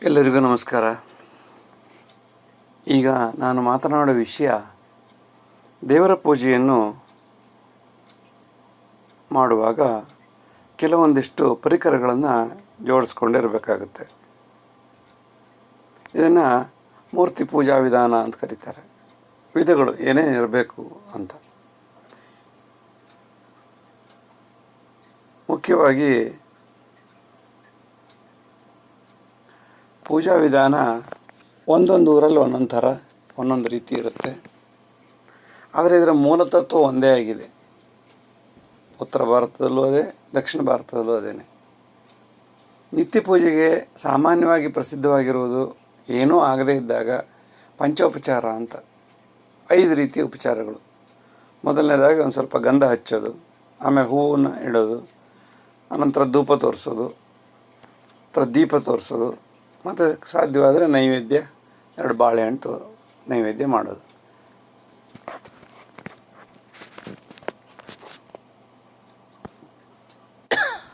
ಎಲ್ಲರಿಗೂ ನಮಸ್ಕಾರ. ಈಗ ನಾನು ಮಾತನಾಡೋ ವಿಷಯ ದೇವರ ಪೂಜೆಯನ್ನು ಮಾಡುವಾಗ ಕೆಲವೊಂದಿಷ್ಟು ಪರಿಕರಗಳನ್ನು ಜೋಡಿಸ್ಕೊಂಡಿರಬೇಕಾಗುತ್ತೆ. ಇದನ್ನು ಮೂರ್ತಿ ಪೂಜಾ ವಿಧಾನ ಅಂತ ಕರೀತಾರೆ. ವಿಧಗಳು ಏನೇನು ಇರಬೇಕು ಅಂತ. ಮುಖ್ಯವಾಗಿ ಪೂಜಾ ವಿಧಾನ ಒಂದೊಂದು ಊರಲ್ಲಿ ಒಂದೊಂದು ಥರ ಒಂದೊಂದು ರೀತಿ ಇರುತ್ತೆ. ಆದರೆ ಇದರ ಮೂಲತತ್ವ ಒಂದೇ ಆಗಿದೆ. ಉತ್ತರ ಭಾರತದಲ್ಲೂ ಅದೇ, ದಕ್ಷಿಣ ಭಾರತದಲ್ಲೂ ಅದೇ. ನಿತ್ಯ ಪೂಜೆಗೆ ಸಾಮಾನ್ಯವಾಗಿ ಪ್ರಸಿದ್ಧವಾಗಿರುವುದು ಏನೂ ಆಗದೇ ಇದ್ದಾಗ ಪಂಚೋಪಚಾರ ಅಂತ 5 ರೀತಿಯ ಉಪಚಾರಗಳು. ಮೊದಲನೇದಾಗಿ ಒಂದು ಸ್ವಲ್ಪ ಗಂಧ ಹಚ್ಚೋದು, ಆಮೇಲೆ ಹೂವನ್ನು ಇಡೋದು, ಅನಂತರ ಧೂಪ ತೋರಿಸೋದು, ದೀಪ ತೋರಿಸೋದು, ಮತ್ತು ಸಾಧ್ಯವಾದರೆ ನೈವೇದ್ಯ 2 ಬಾಳೆಹಣ್ಣು ನೈವೇದ್ಯ ಮಾಡೋದು.